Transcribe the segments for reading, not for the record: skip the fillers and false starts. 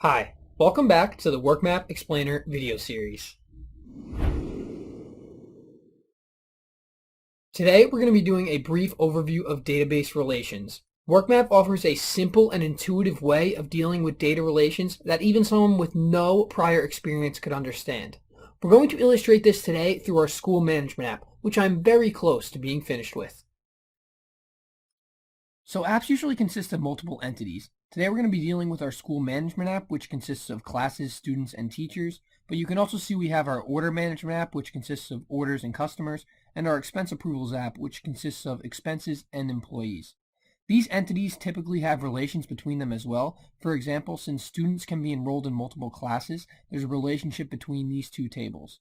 Hi, welcome back to the workmap explainer video series. Today we're going to be doing a brief overview of database relations. Workmap offers a simple and intuitive way of dealing with data relations that even someone with no prior experience could understand. We're going to illustrate this today through our school management app, which I'm very close to being finished with. So apps usually consist of multiple entities. Today we're going to be dealing with our school management app, which consists of classes, students, and teachers. But you can also see we have our order management app, which consists of orders and customers, and our expense approvals app, which consists of expenses and employees. These entities typically have relations between them as well. For example, since students can be enrolled in multiple classes, there's a relationship between these two tables.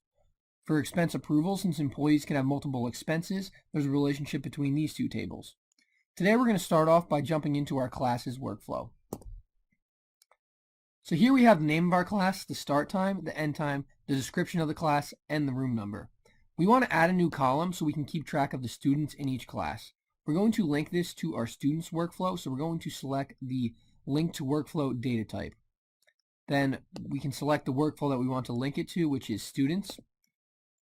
For expense approval, since employees can have multiple expenses, there's a relationship between these two tables. Today we're going to start off by jumping into our classes workflow. So here we have the name of our class, the start time, the end time, the description of the class, and the room number. We want to add a new column so we can keep track of the students in each class. We're going to link this to our students workflow, so we're going to select the link to workflow data type. Then we can select the workflow that we want to link it to, which is students.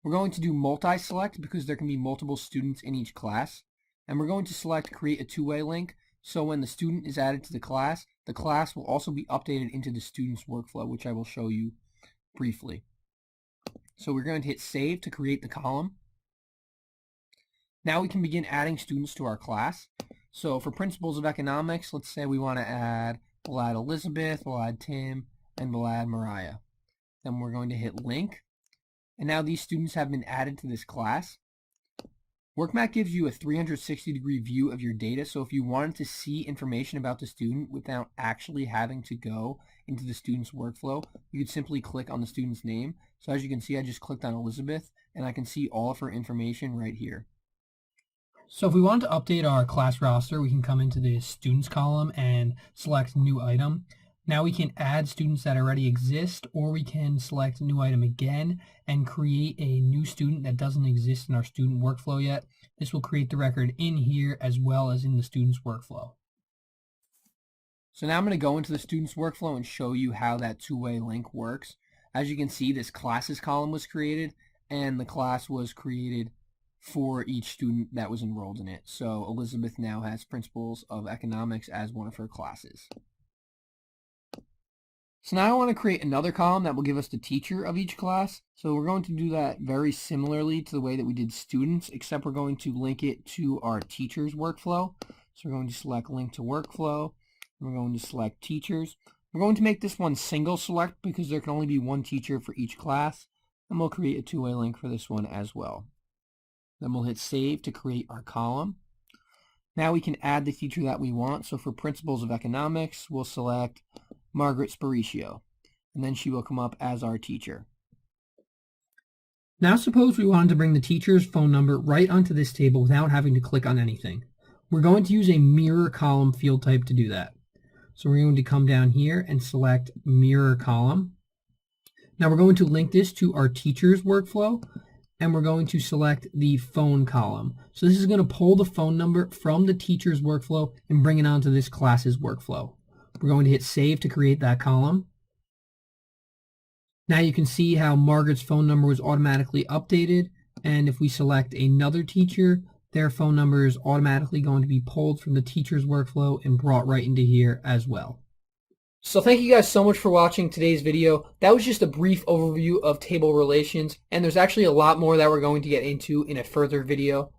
We're going to do multi-select because there can be multiple students in each class. And we're going to select create a two-way link, so when the student is added to the class will also be updated into the student's workflow, which I will show you briefly. So we're going to hit save to create the column. Now we can begin adding students to our class. So for principles of economics, let's say we want to add, we'll add Elizabeth, we'll add Tim, and we'll add Mariah. Then we're going to hit link. And now these students have been added to this class. WorkMap gives you a 360-degree view of your data, so if you wanted to see information about the student without actually having to go into the student's workflow, you could simply click on the student's name. So as you can see, I just clicked on Elizabeth, and I can see all of her information right here. So if we want to update our class roster, we can come into the students column and select new item. Now we can add students that already exist, or we can select new item again and create a new student that doesn't exist in our student workflow yet. This will create the record in here as well as in the student's workflow. So now I'm going to go into the student's workflow and show you how that two-way link works. As you can see, this classes column was created, and the class was created for each student that was enrolled in it. So Elizabeth now has Principles of Economics as one of her classes. So now I want to create another column that will give us the teacher of each class. So we're going to do that very similarly to the way that we did students, except we're going to link it to our teachers workflow. So we're going to select link to workflow. We're going to select teachers. We're going to make this one single select because there can only be one teacher for each class. And we'll create a two-way link for this one as well. Then we'll hit save to create our column. Now we can add the teacher that we want. So for Principles of Economics, we'll select Margaret Sparicio, and then she will come up as our teacher. Now suppose we wanted to bring the teacher's phone number right onto this table without having to click on anything. We're going to use a mirror column field type to do that. So we're going to come down here and select mirror column. Now we're going to link this to our teacher's workflow, and we're going to select the phone column. So this is going to pull the phone number from the teacher's workflow and bring it onto this class's workflow. We're going to hit save to create that column. Now you can see how Margaret's phone number was automatically updated, and if we select another teacher, their phone number is automatically going to be pulled from the teacher's workflow and brought right into here as well. So thank you guys so much for watching today's video. That was just a brief overview of table relations, and there's actually a lot more that we're going to get into in a further video.